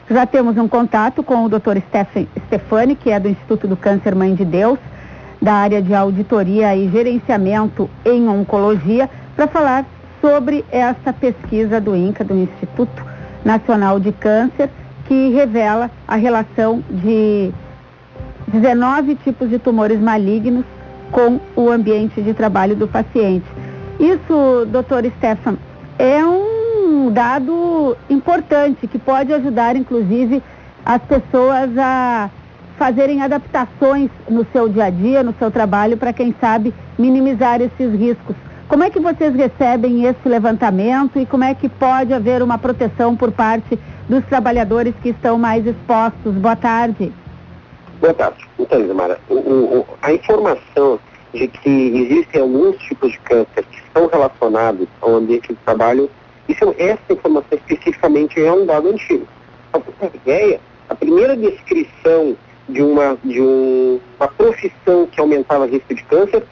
Já temos um contato com o Dr. Stefani, que é do Instituto do Câncer Mãe de Deus, da área de auditoria e gerenciamento em oncologia, para falar sobre essa pesquisa do INCA, do Instituto Nacional de Câncer, que revela a relação de 19 tipos de tumores malignos com o ambiente de trabalho do paciente. Isso, doutor Stefan, é um dado importante que pode ajudar, inclusive, as pessoas a fazerem adaptações no seu dia a dia, no seu trabalho, para, quem sabe, minimizar esses riscos. Como é que vocês recebem esse levantamento e como é que pode haver uma proteção por parte dos trabalhadores que estão mais expostos? Boa tarde. Boa tarde. Então, Isamara, a informação de que existem alguns tipos de câncer que estão relacionados ao ambiente de trabalho, essa informação especificamente é um dado antigo. Para ter uma ideia, a primeira descrição de uma profissão que aumentava o risco de câncer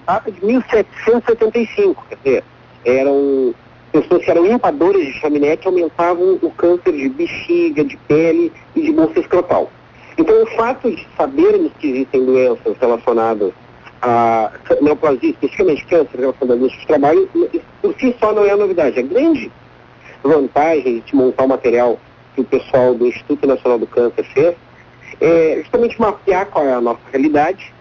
data de 1775, quer dizer, eram pessoas que eram limpadores de chaminé que aumentavam o câncer de bexiga, de pele e de bolsa escrotal. Então, o fato de sabermos que existem doenças relacionadas a neoplasia, especificamente câncer relacionado ao de trabalho, por si só não é novidade. A grande vantagem de montar o material que o pessoal do Instituto Nacional do Câncer fez é justamente mapear qual é a nossa realidade,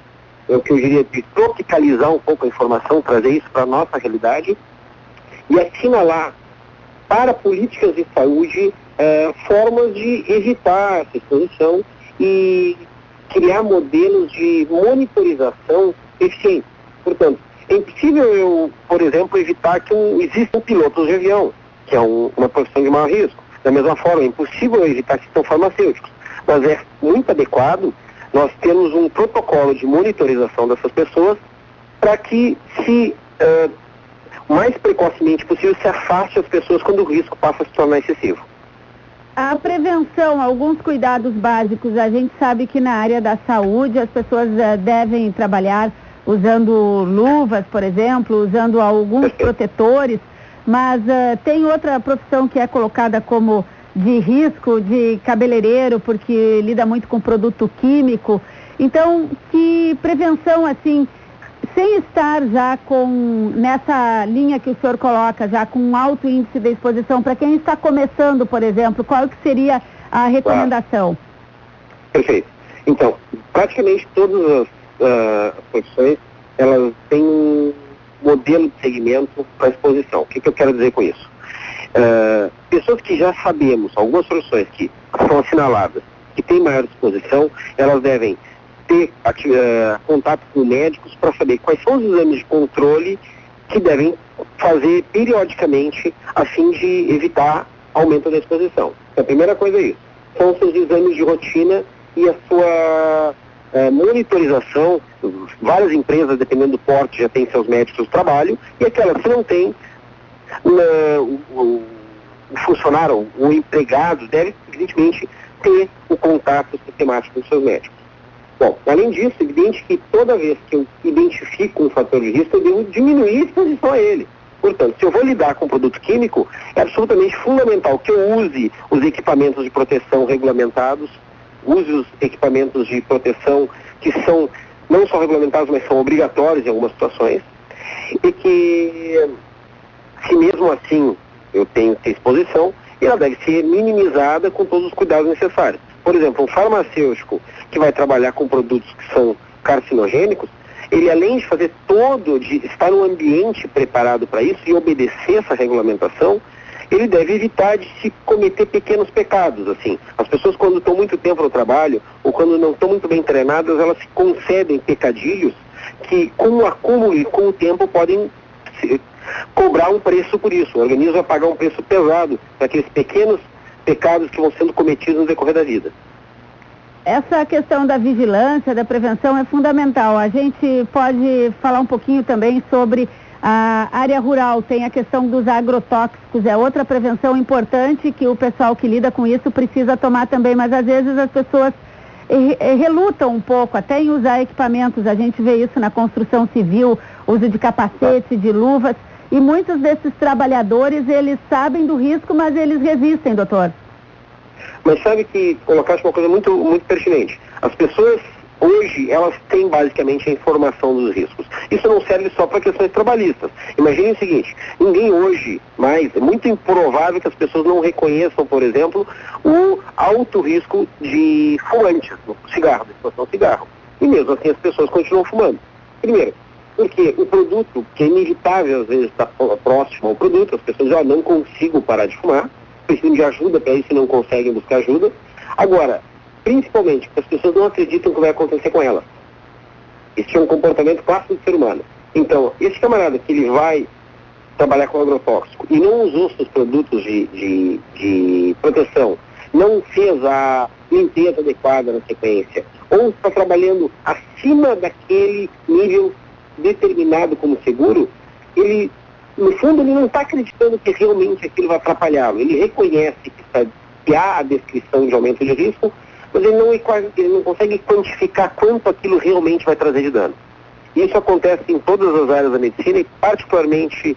é o que eu diria de tropicalizar um pouco a informação, trazer isso para a nossa realidade e assinalar para políticas de saúde formas de evitar essa exposição e criar modelos de monitorização eficientes. Portanto, é impossível eu, por exemplo, evitar que existam pilotos de avião, que é uma profissão de maior risco. Da mesma forma, é impossível evitar que são farmacêuticos. Mas é muito adequado nós termos um protocolo de monitorização dessas pessoas para que o mais precocemente possível se afaste as pessoas quando o risco passa a se tornar excessivo. A prevenção, alguns cuidados básicos, a gente sabe que na área da saúde as pessoas devem trabalhar usando luvas, por exemplo, usando alguns protetores, mas tem outra profissão que é colocada como de risco, de cabeleireiro, porque lida muito com produto químico. Então, que prevenção, assim, sem estar já nessa linha que o senhor coloca, já com um alto índice de exposição, para quem está começando, por exemplo, qual que seria a recomendação? Perfeito. Então, praticamente todas as profissões, elas têm um modelo de segmento para exposição. O que eu quero dizer com isso? Pessoas que já sabemos, algumas profissões que são assinaladas, que têm maior exposição, elas devem ter contato com médicos para saber quais são os exames de controle que devem fazer periodicamente a fim de evitar aumento da exposição. Então, a primeira coisa é isso. São os seus exames de rotina e a sua monitorização. Várias empresas, dependendo do porte, já têm seus médicos do trabalho, e aquelas que não têm, o funcionário, o empregado deve, evidentemente, ter o contato sistemático com seus médicos. Bom, além disso, é evidente que toda vez que eu identifico um fator de risco, eu devo diminuir a exposição a ele. Portanto, se eu vou lidar com produto químico, é absolutamente fundamental que eu use os equipamentos de proteção regulamentados, use os equipamentos de proteção que são não só regulamentados, mas são obrigatórios em algumas situações, e que, se mesmo assim eu tenho que ter exposição, ela deve ser minimizada com todos os cuidados necessários. Por exemplo, um farmacêutico que vai trabalhar com produtos que são carcinogênicos, ele, além de estar num ambiente preparado para isso e obedecer essa regulamentação, ele deve evitar de se cometer pequenos pecados, assim. As pessoas, quando estão muito tempo no trabalho, ou quando não estão muito bem treinadas, elas se concedem pecadilhos que, com o acúmulo e com o tempo, podem cobrar um preço por isso. O organismo vai pagar um preço pesado para aqueles pequenos pecados que vão sendo cometidos no decorrer da vida. Essa questão da vigilância, da prevenção é fundamental. A gente pode falar um pouquinho também sobre a área rural, tem a questão dos agrotóxicos, é outra prevenção importante que o pessoal que lida com isso precisa tomar também, mas às vezes as pessoas relutam um pouco até em usar equipamentos. A gente vê isso na construção civil, uso de capacete, de luvas, e muitos desses trabalhadores, eles sabem do risco, mas eles resistem, doutor. Mas sabe que colocaste uma coisa muito, muito pertinente. As pessoas, hoje, elas têm basicamente a informação dos riscos. Isso não serve só para questões trabalhistas. Imagine o seguinte, ninguém hoje mais, é muito improvável que as pessoas não reconheçam, por exemplo, o alto risco de fumantes, no cigarro, da exposição ao cigarro. E mesmo assim as pessoas continuam fumando. Primeiro, porque o produto, que é inevitável às vezes estar próximo ao produto, as pessoas já não consigo parar de fumar, precisam de ajuda para isso e não conseguem buscar ajuda. Agora, principalmente, porque as pessoas não acreditam que vai acontecer com elas. Esse é um comportamento clássico do ser humano. Então, esse camarada que ele vai trabalhar com agrotóxico e não usou seus produtos de proteção, não fez a limpeza adequada na sequência, ou está trabalhando acima daquele nível determinado como seguro, ele, no fundo, ele não está acreditando que realmente aquilo vai atrapalhá-lo. Ele reconhece que há a descrição de aumento de risco, mas ele não consegue quantificar quanto aquilo realmente vai trazer de dano. Isso acontece em todas as áreas da medicina e, particularmente,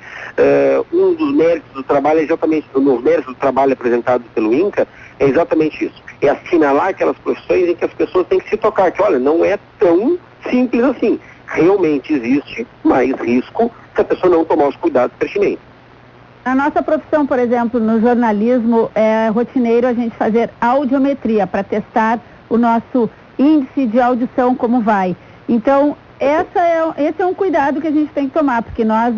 um dos méritos do trabalho, nos méritos do trabalho apresentado pelo INCA, é exatamente isso. É assinalar aquelas profissões em que as pessoas têm que se tocar, que, olha, não é tão simples assim. Realmente existe mais risco se a pessoa não tomar os cuidados pertinentes. Na nossa profissão, por exemplo, no jornalismo, é rotineiro a gente fazer audiometria para testar o nosso índice de audição, como vai. Então, esse é um cuidado que a gente tem que tomar, porque nós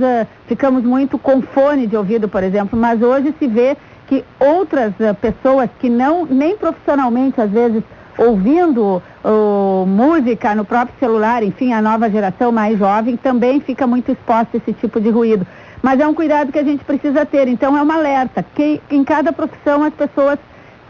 ficamos muito com fone de ouvido, por exemplo, mas hoje se vê que outras pessoas que nem profissionalmente, às vezes, ouvindo música no próprio celular, enfim, a nova geração mais jovem também fica muito exposta a esse tipo de ruído. Mas é um cuidado que a gente precisa ter, então é um alerta, que em cada profissão as pessoas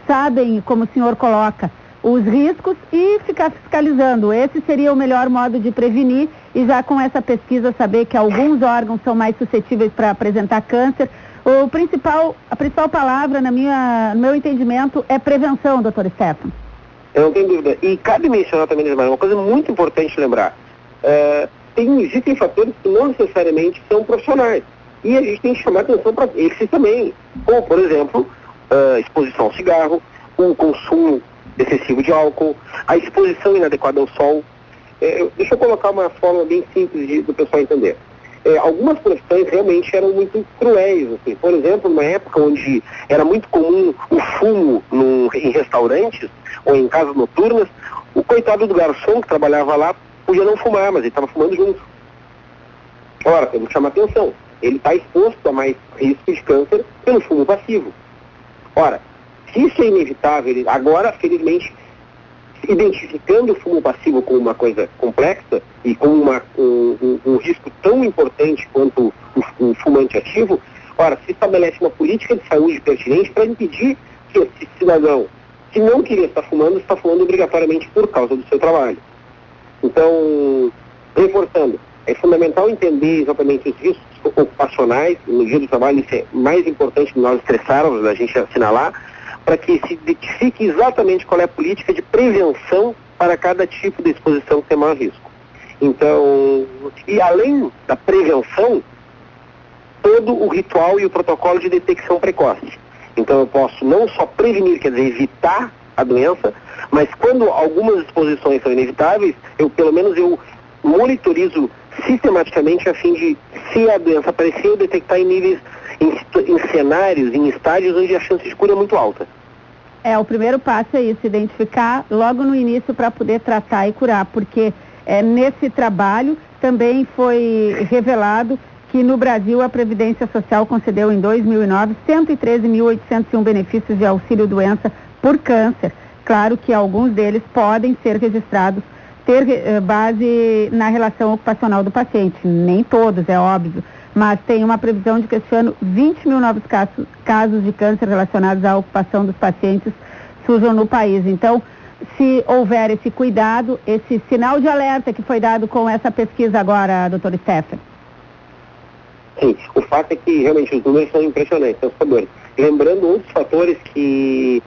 sabem, como o senhor coloca, os riscos e ficar fiscalizando. Esse seria o melhor modo de prevenir e já com essa pesquisa saber que alguns órgãos são mais suscetíveis para apresentar câncer. A principal palavra, no meu entendimento, é prevenção, doutor Stefano. Eu não tenho dúvida. E cabe mencionar também, uma coisa muito importante lembrar. Existem fatores que não necessariamente são profissionais. E a gente tem que chamar atenção para esses também. Como, por exemplo, exposição ao cigarro, o consumo excessivo de álcool, a exposição inadequada ao sol. Deixa eu colocar uma forma bem simples do pessoal entender. Algumas profissões realmente eram muito cruéis. Assim. Por exemplo, numa época onde era muito comum o fumo em restaurantes ou em casas noturnas, o coitado do garçom que trabalhava lá podia não fumar, mas ele estava fumando junto. Ora, temos que chamar atenção. Ele está exposto a mais risco de câncer pelo fumo passivo. Ora, se isso é inevitável, agora, felizmente, identificando o fumo passivo como uma coisa complexa e como um risco tão importante quanto o fumante ativo, ora, se estabelece uma política de saúde pertinente para impedir que esse cidadão que não queria estar fumando, está fumando obrigatoriamente por causa do seu trabalho. Então, reforçando, é fundamental entender exatamente os riscos ocupacionais. No dia do trabalho, isso é mais importante que nós estressarmos, a gente assinalar, para que se identifique exatamente qual é a política de prevenção para cada tipo de exposição que tem maior risco. Então, e além da prevenção, todo o ritual e o protocolo de detecção precoce. Então eu posso não só prevenir, quer dizer, evitar a doença, mas quando algumas exposições são inevitáveis, pelo menos eu monitorizo sistematicamente a fim de, se a doença aparecer, eu detectar em níveis, em cenários, em estádios onde a chance de cura é muito alta. O primeiro passo é isso, identificar logo no início para poder tratar e curar, porque nesse trabalho também foi revelado que no Brasil a Previdência Social concedeu em 2009 113.801 benefícios de auxílio-doença por câncer. Claro que alguns deles podem ser registrados, ter base na relação ocupacional do paciente. Nem todos, é óbvio, mas tem uma previsão de que este ano 20 mil novos casos de câncer relacionados à ocupação dos pacientes surjam no país. Então, se houver esse cuidado, esse sinal de alerta que foi dado com essa pesquisa agora, doutor Stefano. Sim, o fato é que realmente os números são impressionantes, assustadores. Lembrando outros fatores que,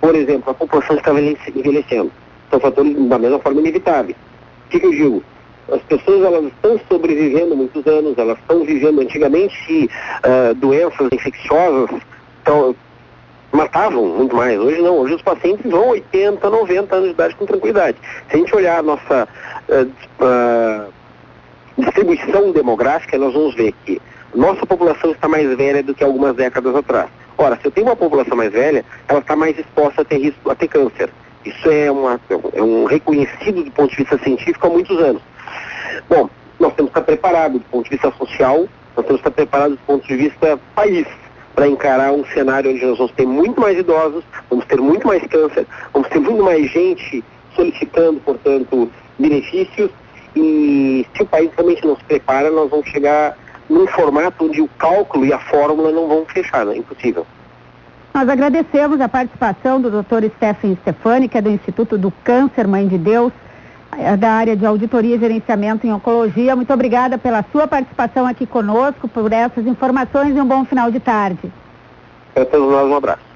por exemplo, a população está envelhecendo. São fatores da mesma forma inevitáveis. O que eu digo? As pessoas elas estão sobrevivendo muitos anos, elas estão vivendo antigamente doenças infecciosas, então, estavam muito mais, hoje não, hoje os pacientes vão 80, 90 anos de idade com tranquilidade. Se a gente olhar a nossa distribuição demográfica, nós vamos ver que nossa população está mais velha do que algumas décadas atrás. Ora, se eu tenho uma população mais velha, ela está mais exposta a ter risco, a ter câncer. Isso é um reconhecido do ponto de vista científico há muitos anos. Bom, nós temos que estar preparados do ponto de vista social, nós temos que estar preparados do ponto de vista país, para encarar um cenário onde nós vamos ter muito mais idosos, vamos ter muito mais câncer, vamos ter muito mais gente solicitando, portanto, benefícios, e se o país realmente não se prepara, nós vamos chegar num formato onde o cálculo e a fórmula não vão fechar, é impossível. Nós agradecemos a participação do Dr. Stephen Stefani, que é do Instituto do Câncer Mãe de Deus, da área de auditoria e gerenciamento em oncologia. Muito obrigada pela sua participação aqui conosco, por essas informações e um bom final de tarde. Para todos nós, um abraço.